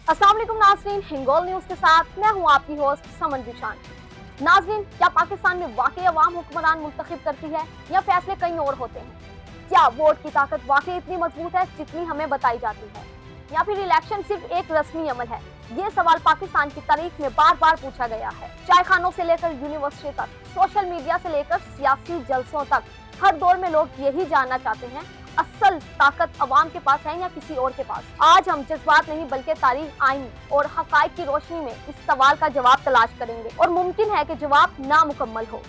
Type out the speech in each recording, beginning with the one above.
अस्सलाम वालेकुम नाज़रीन, हिंगोल न्यूज के साथ मैं हूं आपकी होस्ट समन बिशान। नाज़रीन, क्या पाकिस्तान में वाकई अवाम हुक्मरान मुंतखब करती है या फैसले कहीं और होते हैं? क्या वोट की ताकत वाकई इतनी मजबूत है जितनी हमें बताई जाती है, या फिर इलेक्शन सिर्फ एक रस्मी अमल है? ये सवाल पाकिस्तान की तारीख में बार बार पूछा गया है। चाय खानों से लेकर यूनिवर्सिटी तक, सोशल मीडिया से लेकर सियासी जलसों तक, हर दौर में लोग यही जानना चाहते हैं, असल ताकत अवाम के पास है या किसी और के पास? आज हम जज्बात नहीं बल्कि तारीख, आइन और हकाइक की रोशनी में इस सवाल का जवाब तलाश करेंगे, और मुमकिन है कि जवाब नामुकम्मल हो।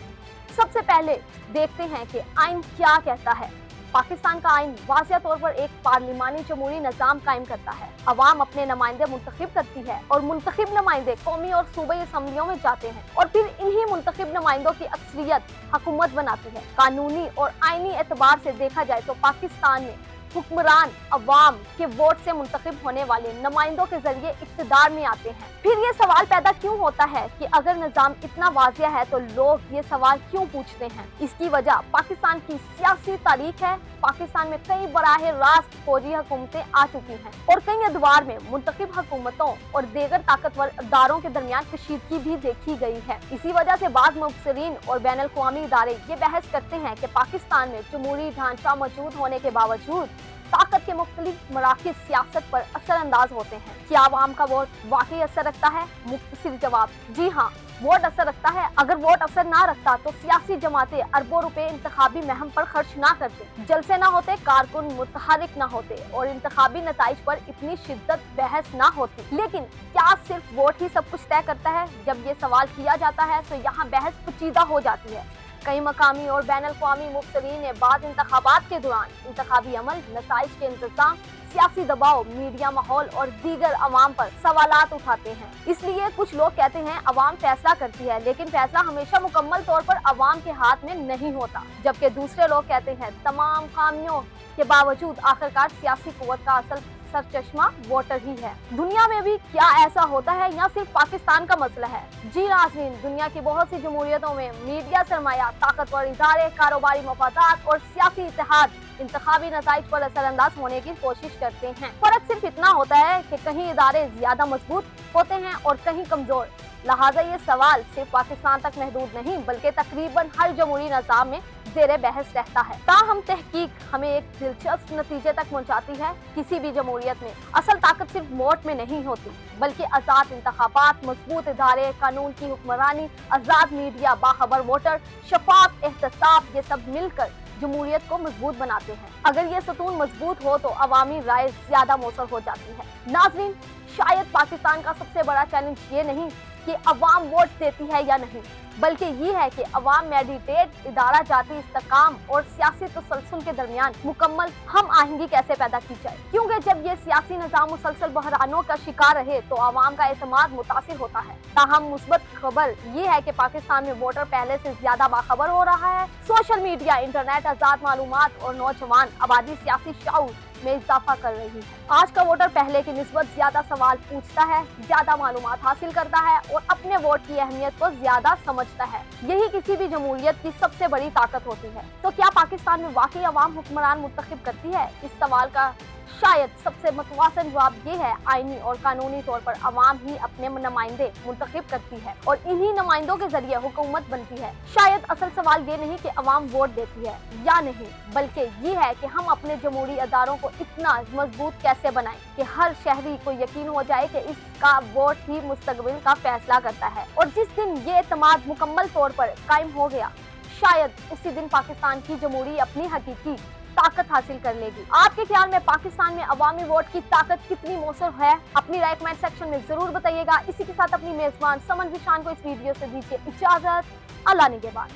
सबसे पहले देखते हैं कि आइन क्या कहता है। पाकिस्तान का आइन वाज़िह तौर पर एक पार्लिमानी जमहूरी निज़ाम कायम करता है। अवाम अपने नुमाइंदे मुंतखब करती है और मुंतखब नुमाइंदे कौमी और सूबाई असम्बलियों में जाते हैं, और फिर इन्हीं मुंतखब नुमाइंदों की अक्सरियत हुकूमत बनाती है। कानूनी और आईनी एतबार से देखा जाए तो पाकिस्तान में हुक्मरान अवाम के वोट से मुंतखब होने वाले नुमाइंदों के जरिए इक़्तिदार में आते हैं। फिर ये सवाल पैदा क्यों होता है कि अगर निज़ाम इतना वाज़िह है तो लोग ये सवाल क्यों पूछते हैं? इसकी वजह पाकिस्तान की सियासी तारीख है। पाकिस्तान में कई बराह रास्त फौजी हुकूमतें आ चुकी हैं, और कई अदवार में मुंतखब हुकूमतों और दीगर ताकतवर इदारों के दरमियान कशीदगी भी देखी गई है। इसी वजह से बाज़ मुबसरीन और बैनुल अक़वामी इदारे ये बहस करते हैं कि पाकिस्तान में जमहूरी ढांचा मौजूद होने के बावजूद ताकत के मुख्तलिफ मराकिज़ सियासत पर असर अंदाज होते हैं। क्या आवाम का वोट वाकई असर रखता है? मुख्तसर जवाब, जी हाँ, वोट असर रखता है। अगर वोट असर ना रखता तो सियासी जमातें अरबों रुपए इंतखाबी महम पर खर्च ना करते, जलसे ना होते, कारकुन मुतहरिक ना होते, और इंतखाबी नताइज पर इतनी शिद्दत बहस ना होती। लेकिन क्या सिर्फ वोट ही सब कुछ तय करता है? जब ये सवाल किया जाता है तो यहाँ बहस पेचीदा हो जाती है। कई मकामी और बैनुल अक़वामी मुबसरीन ने बाद इंतखाबात के दौरान इंतखाबी अमल, नताइज के इंतजाम, सियासी दबाव, मीडिया माहौल और दीगर अवाम पर सवालात उठाते हैं। इसलिए कुछ लोग कहते हैं अवाम फैसला करती है, लेकिन फैसला हमेशा मुकम्मल तौर पर अवाम के हाथ में नहीं होता। जबकि दूसरे लोग कहते हैं तमाम खामियों के बावजूद आखिरकार सियासी कुव्वत का असल सरचश्मा वोटर ही है। दुनिया में भी क्या ऐसा होता है या सिर्फ पाकिस्तान का मसला है? जी नाज़रीन, दुनिया की बहुत सी जमहूरियतों में मीडिया सरमाया, ताकतवर इदारे, कारोबारी मफादात और सियासी इत्तेहाद इंतखाबी नताइज पर असरअंदाज होने की कोशिश करते हैं। फर्क सिर्फ इतना होता है कि कहीं इदारे ज्यादा मजबूत होते हैं और कहीं कमजोर। लिहाजा ये सवाल सिर्फ पाकिस्तान तक महदूद नहीं बल्कि तकरीबन हर जमहूरी निज़ाम में ज़ेरे बहस रहता है। ताहम तहकीक हमें एक दिलचस्प नतीजे तक पहुंचाती है। किसी भी जमहूरियत में असल ताकत सिर्फ वोट में नहीं होती, बल्कि आज़ाद इंतखाबात, मजबूत इदारे, कानून की हुक्मरानी, आज़ाद मीडिया, बाखबर वोटर, शफाफ एहतसाब, ये सब मिलकर जमहूरियत को मजबूत बनाते हैं। अगर ये सतून मजबूत हो तो अवामी राय ज्यादा मौसर हो जाती है। नाज़रीन, शायद पाकिस्तान का सबसे बड़ा चैलेंज ये नहीं कि अवाम वोट देती है या नहीं, बल्कि ये है कि अवाम मैंडेटेड इदारा जाती इस्तेकाम और सियासी तसलसल के दरमियान मुकम्मल हम आहंगी कैसे पैदा की जाए। क्योंकि जब ये सियासी निज़ाम मुसलसल बहरानों का शिकार रहे तो अवाम का एतमाद मुतासिर होता है। ताहम मुस्बत खबर ये है कि पाकिस्तान में वोटर पहले से ज्यादा बाखबर हो रहा है। सोशल मीडिया, इंटरनेट, आज़ाद मालूमात और नौजवान आबादी सियासी शऊर में इजाफा कर रही है। आज का वोटर पहले की निस्बत ज्यादा सवाल पूछता है, ज्यादा मालूमात हासिल करता है और अपने वोट की अहमियत को ज्यादा समझता है। यही किसी भी जमहूरियत की सबसे बड़ी ताकत होती है। तो क्या पाकिस्तान में वाकई अवाम हुक्मरान मुंतखब करती है? इस सवाल का शायद सबसे मुतवाज़िन जवाब ये है, आईनी और कानूनी तौर पर अवाम ही अपने नुमाइंदे मुंतखब करती है और इन्हीं नुमाइंदों के जरिए हुकूमत बनती है। शायद असल सवाल ये नहीं कि अवाम वोट देती है या नहीं, बल्कि ये है कि हम अपने जमहूरी अदारों को इतना मजबूत कैसे बनाएं कि हर शहरी को यकीन हो जाए कि इसका वोट ही मुस्तकबिल का फैसला करता है। और जिस दिन ये एतमाद मुकम्मल तौर पर कायम हो गया, शायद उसी दिन पाकिस्तान की जमहूरी अपनी हकीकी ताकत हासिल कर लेगी। आपके ख्याल में पाकिस्तान में अवामी वोट की ताकत कितनी मौसर है? अपनी राय कमेंट सेक्शन में जरूर बताइएगा। इसी के साथ अपनी मेजबान समन बिशान को इस वीडियो से दीजिए इजाजत। अल्लाह निगहबान।